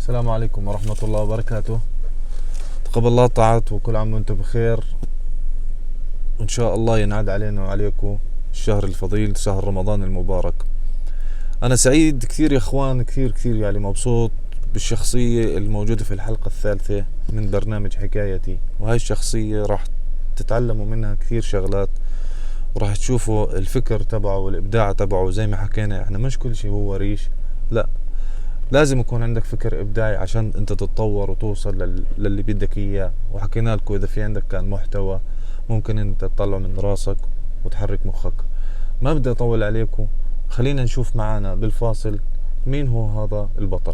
السلام عليكم ورحمة الله وبركاته. تقبل الله طاعات وكل عام وانتم بخير، وإن شاء الله ينعاد علينا وعليكم الشهر الفضيل، شهر رمضان المبارك. أنا سعيد كثير يا إخوان، كثير يعني مبسوط بالشخصية الموجودة في الحلقة الثالثة من برنامج حكايتي. وهاي الشخصية راح تتعلموا منها كثير شغلات، وراح تشوفوا الفكر تبعه والإبداع تبعه. زي ما حكينا احنا مش كل شيء هو ريش، لا، لازم يكون عندك فكر إبداعي عشان انت تتطور وتوصل للي بدك إياه. وحكينا لكم إذا في عندك كان محتوى ممكن انت تطلعه من راسك وتحرك مخك. ما بدي أطول عليكم، خلينا نشوف معانا بالفاصل مين هو هذا البطل.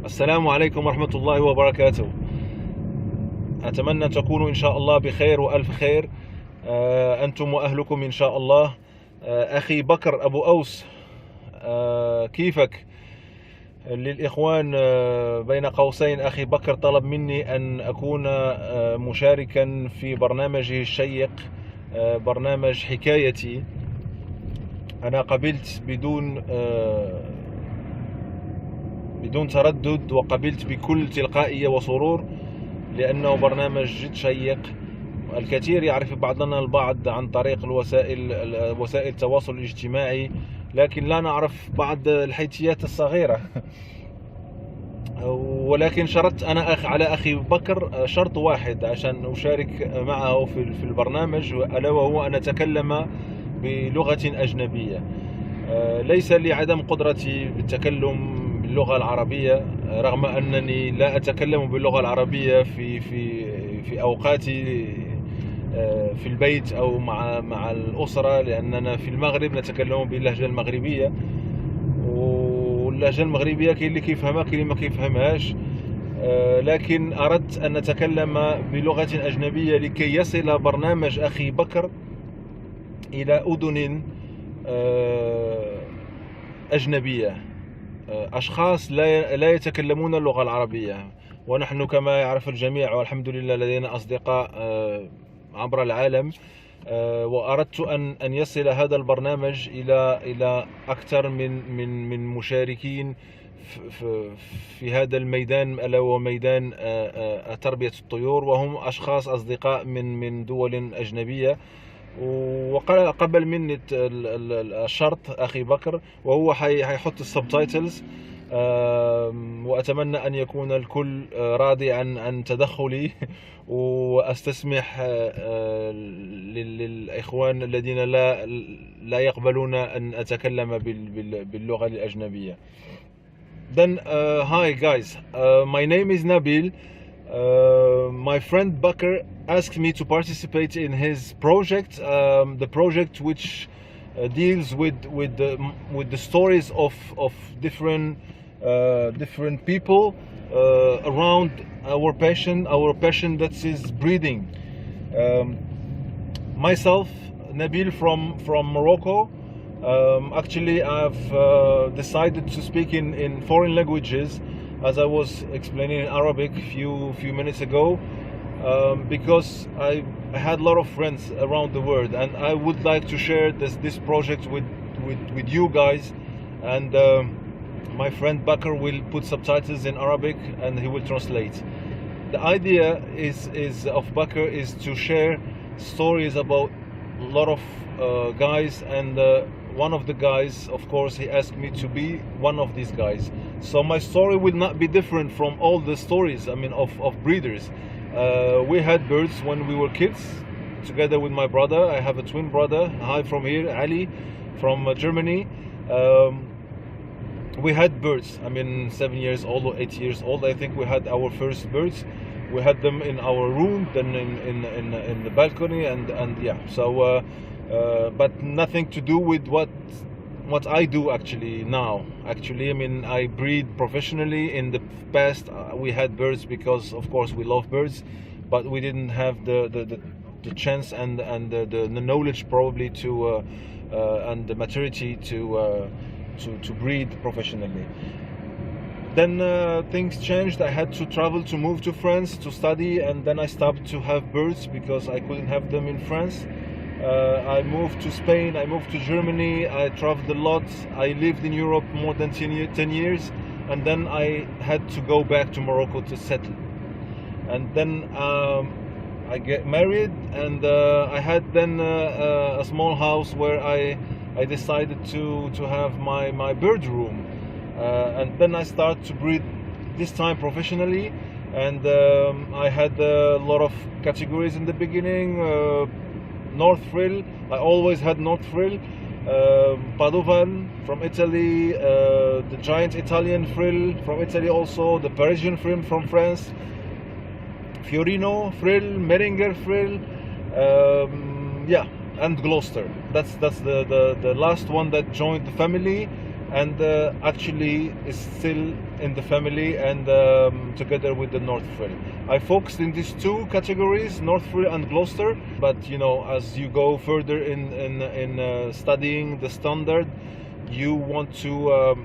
السلام عليكم ورحمة الله وبركاته. أتمنى تكونوا إن شاء الله بخير وألف خير، أنتم وأهلكم إن شاء الله. أخي بكر أبو أوس، كيفك؟ للإخوان بين قوسين، أخي بكر طلب مني أن أكون مشاركا في برنامجه الشيق، برنامج حكايتي. أنا قبلت بدون تردد، وقبلت بكل تلقائية وسرور، لأنه برنامج جد شيق. الكثير يعرف بعضنا البعض عن طريق وسائل التواصل الاجتماعي، لكن لا نعرف بعض الحيثيات الصغيرة. ولكن شرطت أنا على أخي بكر شرط واحد عشان أشارك معه في البرنامج، ألا وهو أن أتكلم بلغة أجنبية. ليس لي عدم قدرتي بالتكلم باللغة العربية، رغم أنني لا أتكلم باللغة العربية في أوقاتي في البيت أو مع الأسرة، لأننا في المغرب نتكلم باللهجة المغربية، واللهجة المغربية كاين اللي كيفهمها كاين اللي ما كيفهمهاش. لكن أردت أن نتكلم بلغة أجنبية لكي يصل برنامج أخي بكر إلى أذن أجنبية، أشخاص لا يتكلمون اللغة العربية. ونحن كما يعرف الجميع والحمد لله لدينا أصدقاء عبر العالم. وأردت أن يصل هذا البرنامج إلى أكثر من مشاركين في هذا الميدان، ألا وهو ميدان تربية الطيور، وهم أشخاص أصدقاء من دول أجنبية. وقبل مني الشرط أخي بكر، وهو حيحط السبتايتلز. وأتمنى أن يكون الكل راضي عن تدخلي، وأستسمح للإخوان الذين لا يقبلون أن أتكلم باللغة الأجنبية. Then hi guys, my name is Nabil. My friend Bakr asked me to participate in his project, the project which deals with the stories of different people around our passion that is breeding. Myself, Nabil from Morocco. Actually, I've decided to speak in foreign languages, as I was explaining in Arabic few minutes ago, because I had a lot of friends around the world, and I would like to share this project with you guys. And my friend Bakr will put subtitles in Arabic and he will translate. The idea of Bakr is to share stories about a lot of guys, and one of the guys, of course, he asked me to be one of these guys. So my story will not be different from all the stories, I mean, of breeders. We had birds when we were kids, together with my brother. I have a twin brother. Hi from here, Ali, from Germany. We had birds. I mean, 7 years old or 8 years old, I think we had our first birds. We had them in our room, then in the balcony, and yeah. So, but nothing to do with what I do actually now. Actually, I mean, I breed professionally. In the past, we had birds because, of course, we love birds, but we didn't have the chance and the knowledge probably to and the maturity to breed professionally. Then things changed. I had to travel to move to France to study, and then I stopped to have birds because I couldn't have them in France. I moved to Spain, I moved to Germany, I traveled a lot. I lived in Europe more than 10 years, and then I had to go back to Morocco to settle. And then I get married, and I had then a small house where I decided to have my bird room. And then I started to breed, this time professionally, and I had a lot of categories in the beginning. North Frill, I always had North Frill, Padovan from Italy, the giant Italian Frill from Italy also, the Parisian Frill from France, Fiorino Frill, Meringer Frill, yeah, and Gloucester. That's the last one that joined the family, and actually is still in the family, and together with the North Frill. I focused in these two categories, North Frill and Gloucester, but you know, as you go further in studying the standard, you want to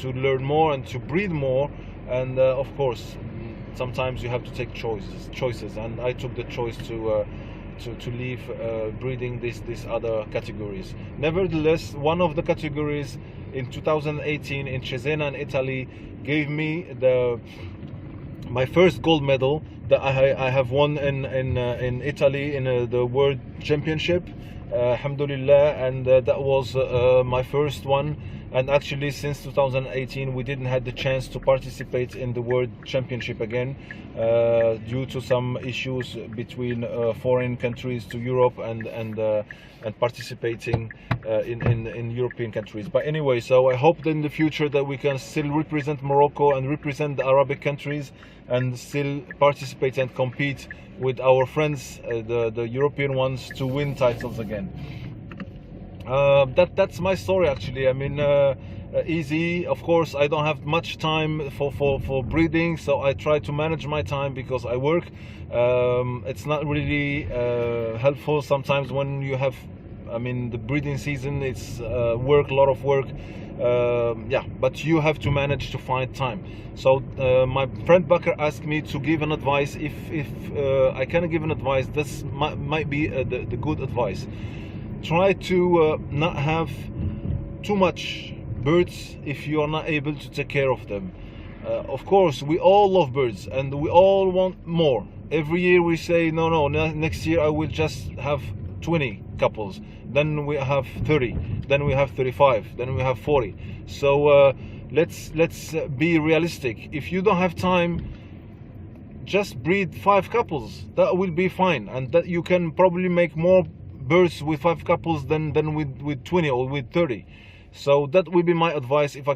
learn more and to breed more, and of course sometimes you have to take choices, and I took the choice to leave breeding these other categories. Nevertheless, one of the categories in 2018 in Cesena in Italy gave me my first gold medal that I have won in Italy in the World Championship, alhamdulillah, and that was my first one. And actually since 2018 we didn't have the chance to participate in the World Championship again due to some issues between foreign countries to Europe and participating in European countries. But anyway, so I hope that in the future that we can still represent Morocco and represent the Arabic countries and still participate and compete with our friends, the European ones, to win titles again. That's my story actually. I mean, easy. Of course, I don't have much time for breeding, so I try to manage my time because I work. It's not really helpful sometimes when you have, I mean, the breeding season. It's work, a lot of work. Yeah, but you have to manage to find time. So my friend Bakr asked me to give an advice. If I can give an advice, this might be the good advice. Try to not have too much birds if you are not able to take care of them. Of course, we all love birds and we all want more. Every year we say, no, next year I will just have 20 couples. Then we have 30. Then we have 35. Then we have 40. So let's be realistic. If you don't have time, just breed 5 couples. That will be fine, and that you can probably make more birds with 5 couples than with 20 or with 30. So that will be my advice if I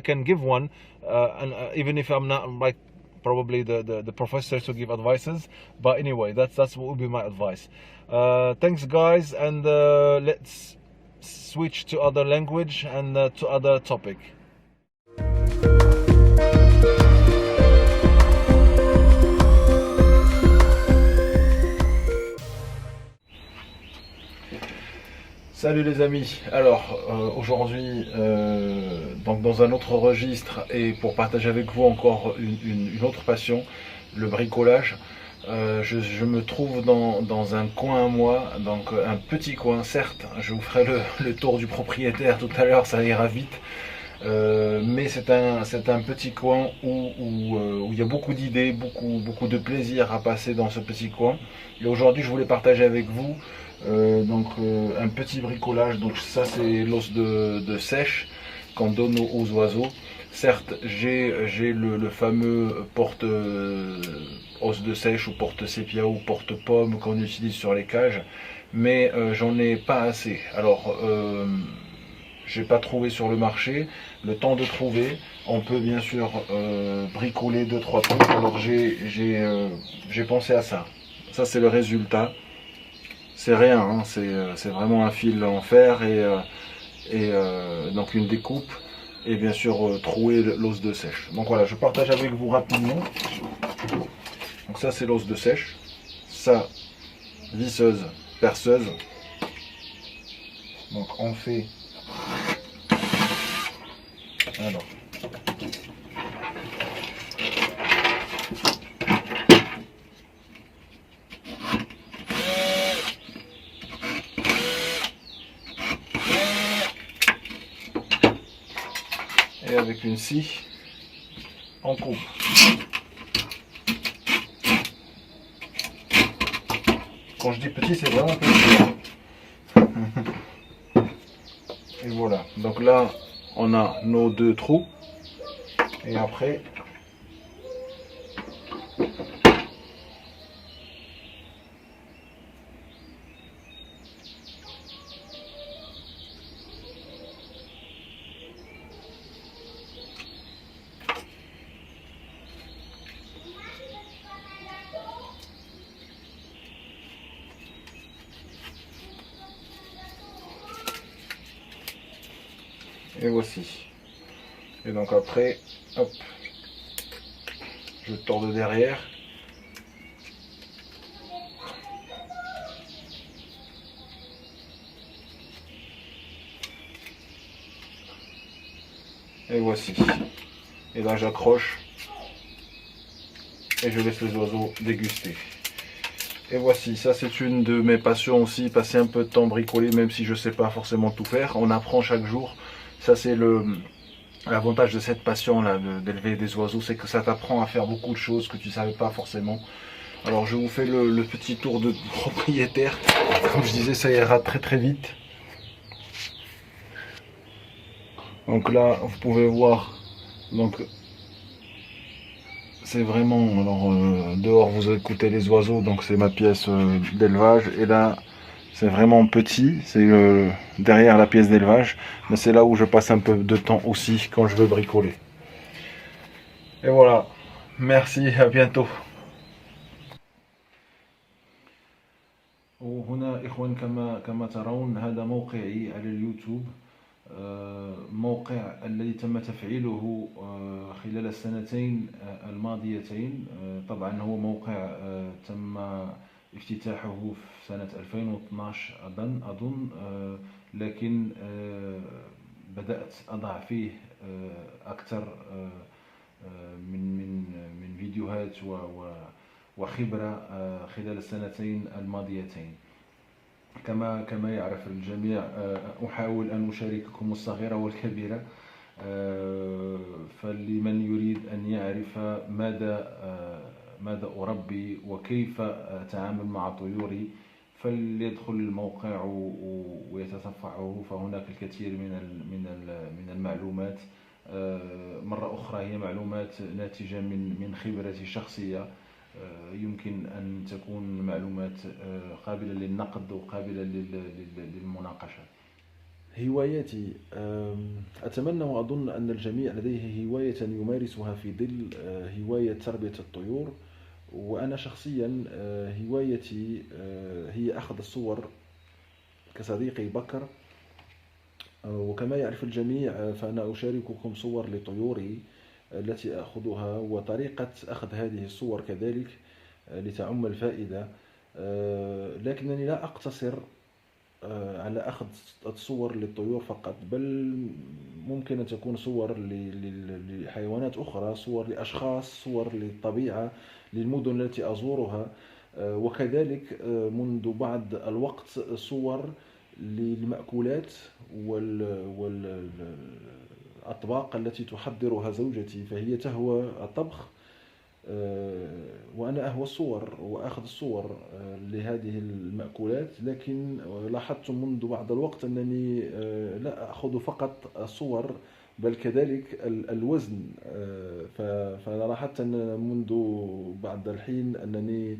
can give one, and even if I'm not like probably the professor to give advices, but anyway, that's what will be my advice. Thanks guys, and let's switch to other language and to other topic. Salut les amis, alors aujourd'hui donc dans un autre registre et pour partager avec vous encore une autre passion, le bricolage. Je me trouve dans un coin à moi, donc un petit coin, certes, je vous ferai le tour du propriétaire tout à l'heure, ça ira vite, mais c'est un petit coin où il y a beaucoup d'idées, beaucoup de plaisir à passer dans ce petit coin. Et aujourd'hui je voulais partager avec vous un petit bricolage. Donc ça c'est l'os de sèche qu'on donne aux oiseaux. Certes, j'ai le fameux porte os de sèche ou porte sépia ou porte pomme qu'on utilise sur les cages, mais j'en ai pas assez. Alors j'ai pas trouvé sur le marché. Le temps de trouver, on peut bien sûr bricoler 2-3 trucs. Alors j'ai pensé à ça. Ça c'est le résultat. C'est rien, hein, c'est vraiment un fil en fer et donc une découpe et bien sûr trouer l'os de sèche. Donc voilà, je partage avec vous rapidement. Donc ça c'est l'os de sèche, ça visseuse, perceuse. Donc on fait Alors. Et avec une scie, on coupe. Quand je dis petit, c'est vraiment petit. Et voilà. Donc là, on a nos 2 trous. Et après, et voici. Et donc après, hop, je tords de derrière. Et voici. Et là j'accroche et je laisse les oiseaux déguster. Et voici, ça c'est une de mes passions aussi, passer un peu de temps bricoler, même si je ne sais pas forcément tout faire. On apprend chaque jour. Ça c'est l'avantage de cette passion là, d'élever des oiseaux, c'est que ça t'apprend à faire beaucoup de choses que tu ne savais pas forcément. Alors je vous fais le petit tour de propriétaire. Comme je disais, ça ira très très vite. Donc là, vous pouvez voir, donc c'est vraiment, alors dehors vous écoutez les oiseaux, donc c'est ma pièce d'élevage, et là c'est vraiment petit, c'est derrière la pièce d'élevage, mais c'est là où je passe un peu de temps aussi quand je veux bricoler. Et voilà, merci, à bientôt. وهنا إخوان كما ترون هذا موقعي على اليوتيوب، موقع الذي تم تفعيله خلال السنتين الماضيتين. طبعا هو موقع تم افتتاحه في سنة 2012 أظن، لكن بدأت أضع فيه أكثر من فيديوهات وخبرة خلال السنتين الماضيتين. كما يعرف الجميع، أحاول أن أشارككم الصغيرة والكبيرة، فلمن يريد أن يعرف ماذا أربي وكيف أتعامل مع طيوري فليدخل الموقع ويتصفحه، فهناك الكثير من المعلومات. مرة أخرى هي معلومات ناتجة من خبرتي الشخصية، يمكن أن تكون معلومات قابلة للنقد وقابلة للمناقشة. هواياتي، أتمنى وأظن أن الجميع لديه هواية يمارسها في ظل هواية تربية الطيور. وأنا شخصيا هوايتي هي أخذ الصور كصديقي بكر، وكما يعرف الجميع فأنا أشارككم صور لطيوري التي أخذها وطريقة أخذ هذه الصور كذلك لتعم الفائدة. لكنني لا أقتصر على أخذ الصور للطيور فقط، بل ممكن أن تكون صور لحيوانات أخرى، صور لأشخاص، صور للطبيعة، للمدن التي أزورها، وكذلك منذ بعض الوقت صور للمأكولات والأطباق التي تحضرها زوجتي، فهي تهوى الطبخ وأنا أهوى الصور وأخذ الصور لهذه المأكولات. لكن لاحظت منذ بعض الوقت أنني لا أخذ فقط الصور بل كذلك الوزن، فلاحظت أن منذ بعض الحين أنني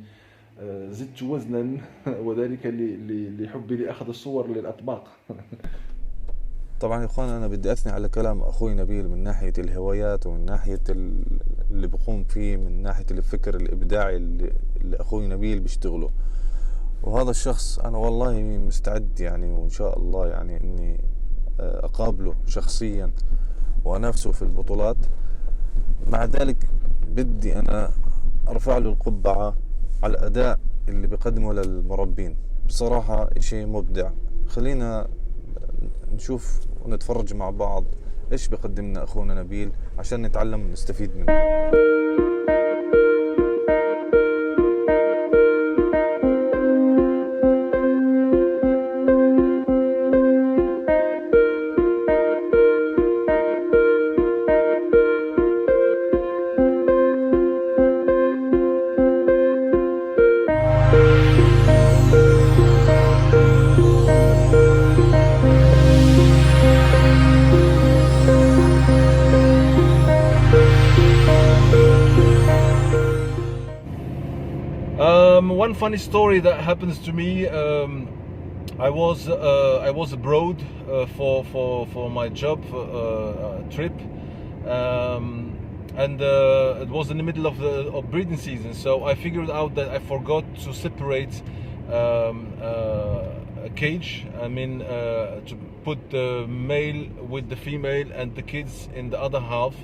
زدت وزنا وذلك لحبي لأخذ الصور للأطباق. طبعا يا اخوان، انا بدي اثني على كلام اخوي نبيل من ناحية الهوايات ومن ناحية اللي بقوم فيه، من ناحية الفكر الابداعي اللي اخوي نبيل بيشتغله. وهذا الشخص انا والله مستعد يعني، وان شاء الله يعني اني اقابله شخصيا وانافسه في البطولات. مع ذلك بدي انا ارفع له القبعة على الاداء اللي بيقدمه للمربين، بصراحة شيء مبدع. خلينا نشوف ونتفرج مع بعض إيش بيقدم لنا أخونا نبيل عشان نتعلم ونستفيد منه. One funny story that happens to me. I was abroad for my job trip, and it was in the middle of breeding season. So I figured out that I forgot to separate a cage. I mean, to put the male with the female and the kids in the other half.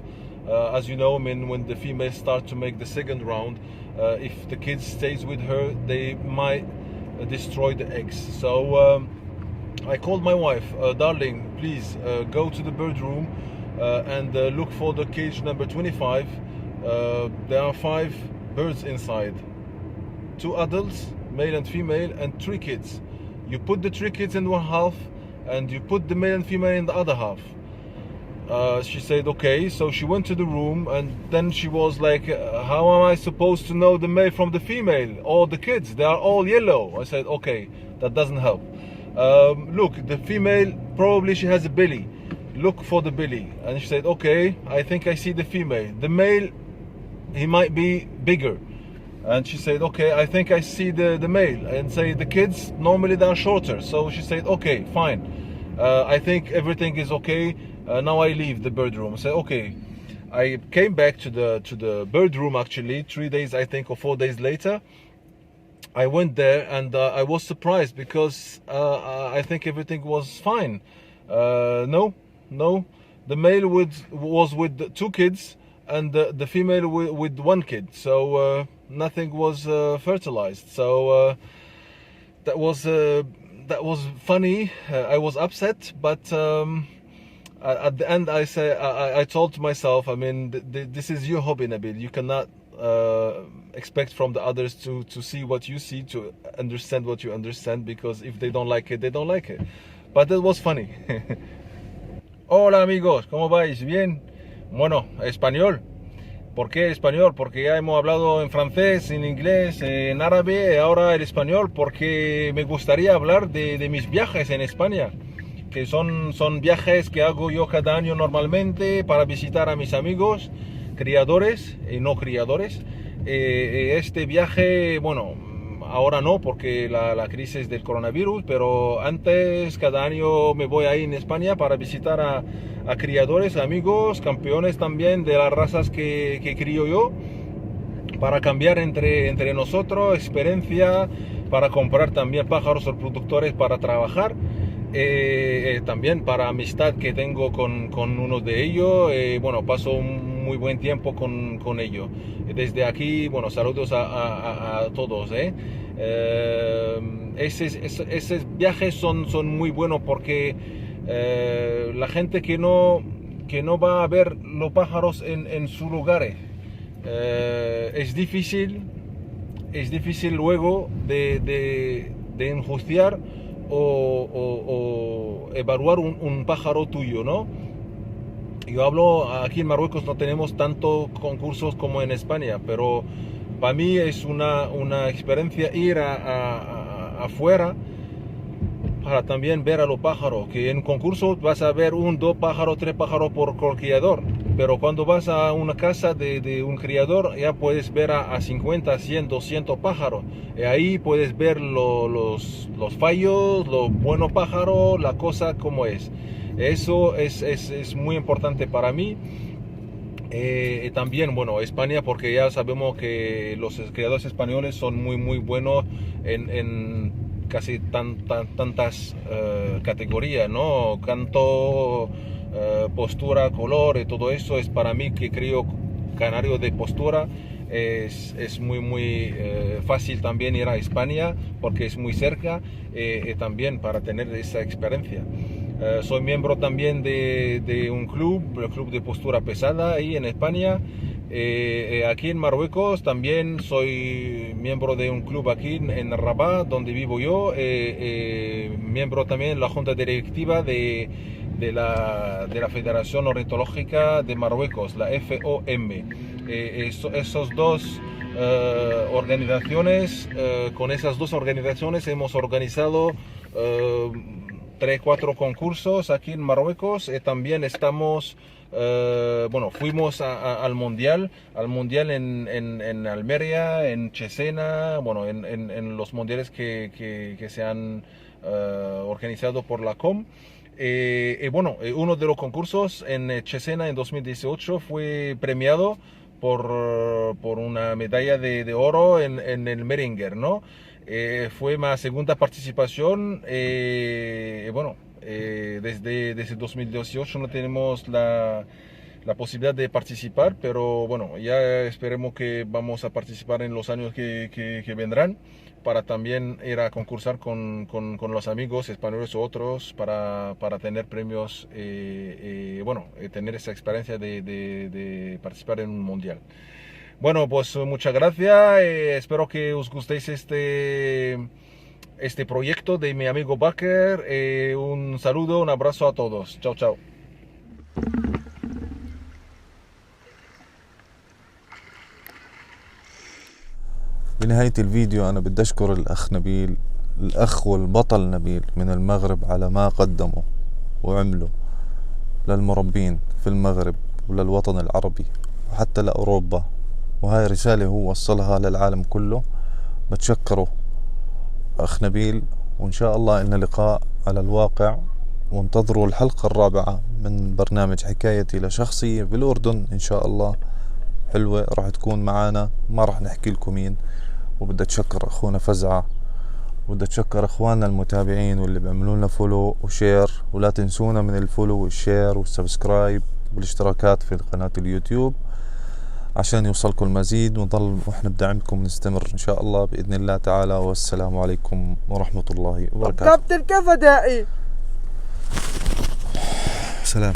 As you know, I mean, when the females start to make the second round, if the kid stays with her, they might destroy the eggs. So I called my wife, darling, please go to the bird room and look for the cage number 25. There are 5 birds inside, 2 adults, male and female, and 3 kids. You put the 3 kids in one half and you put the male and female in the other half. She said okay, so she went to the room, and then she was like, how am I supposed to know the male from the female? All the kids, they are all yellow. I said okay, that doesn't help. Look, the female, probably she has a belly, look for the belly. And she said okay, I think I see the female. The male, he might be bigger. And she said okay, I think I see the male. And say the kids, normally they are shorter. So she said okay, fine, I think everything is okay. Now I leave the bird room. I said okay. I came back to the bird room actually 3 days, I think, or 4 days later. I went there and I was surprised because I think everything was fine. No, the male was with 2 kids and the female with 1 kid. So nothing was fertilized. So that was funny. I was upset, but at the end I told myself, I mean, this is your hobby, Nabil. You cannot expect from the others to see what you see, to understand what you understand, because if they don't like it, they don't like it. But it was funny. Hola amigos, ¿cómo vais? ¿Bien? Bueno, español. ¿Por qué español? Porque ya hemos hablado en francés, en inglés, en árabe, ahora el español, porque me gustaría hablar de mis viajes en España, que son viajes que hago yo cada año normalmente para visitar a mis amigos, criadores y no criadores. Este viaje, bueno, ahora no, porque la crisis del coronavirus, pero antes cada año me voy ahí en España para visitar a criadores, amigos, campeones también de las razas que crío yo, para cambiar entre nosotros, experiencia, para comprar también pájaros reproductores para trabajar. También para amistad que tengo con uno de ellos. Bueno, paso un muy buen tiempo con ellos. Desde aquí, bueno, saludos a todos. Esos viajes son muy buenos porque la gente que no va a ver los pájaros en sus lugares, es difícil luego de enjuiciar o evaluar un pájaro tuyo, ¿no? Yo hablo, aquí en Marruecos no tenemos tantos concursos como en España, pero para mí es una experiencia ir afuera para también ver a los pájaros, que en concurso vas a ver 1, 2 pájaros, 3 pájaros por criador, pero cuando vas a una casa de un criador ya puedes ver a 50, 100, 200 pájaros, y ahí puedes ver los fallos, los buenos pájaros, la cosa como es. Eso es muy importante para mí. También, bueno, España, porque ya sabemos que los criadores españoles son muy buenos en casi tantas categorías, ¿no? Canto, postura, color, y todo eso es para mí, que crío canario de postura. Es muy fácil también ir a España porque es muy cerca, también para tener esa experiencia. Soy miembro también de un club, el Club de Postura Pesada, ahí en España. Aquí en Marruecos también soy miembro de un club aquí en Rabat, donde vivo yo. Miembro también de la junta directiva de la Federación Ornitológica de Marruecos, la FOM. Esos dos organizaciones, con esas dos organizaciones hemos organizado 3-4 concursos aquí en Marruecos. También estamos, fuimos al mundial en Almería, en Cesena, en los mundiales que se han organizado por la COM. Uno de los concursos en Cesena en 2018 fue premiado por una medalla de oro en el Meringer, ¿no? Fue mi segunda participación. Desde 2018 no tenemos la posibilidad de participar, pero bueno, ya esperemos que vamos a participar en los años que vendrán, para también ir a concursar con los amigos españoles o otros para tener premios, tener esa experiencia de participar en un mundial. Bueno, pues muchas gracias. Espero que os gustéis este proyecto de mi amigo Baker. Un saludo, un abrazo a todos. Chao, chao. بنهاية الفيديو أنا بدي أشكر الأخ نبيل، الأخ والبطل نبيل من المغرب، على ما قدمه وعمله للمربين في المغرب وللوطن العربي وحتى لأوروبا، وهاي رسالة هو وصلها للعالم كله. بتشكره أخ نبيل، وإن شاء الله إلنا لقاء على الواقع، وانتظروا الحلقة الرابعة من برنامج حكايتي لشخصية بالأردن إن شاء الله حلوة، راح تكون معانا، ما راح نحكي لكم مين. وبدي أتشكر أخونا فزعة، وبدي أتشكر أخواننا المتابعين واللي بيعملوا لنا فولو وشير، ولا تنسونا من الفولو والشير والسبسكرايب والاشتراكات في قناة اليوتيوب عشان يوصلكم المزيد، ونضل واحنا بدعمكم نستمر إن شاء الله بإذن الله تعالى. والسلام عليكم ورحمة الله وبركاته. كابتن كيف دائي؟ سلام.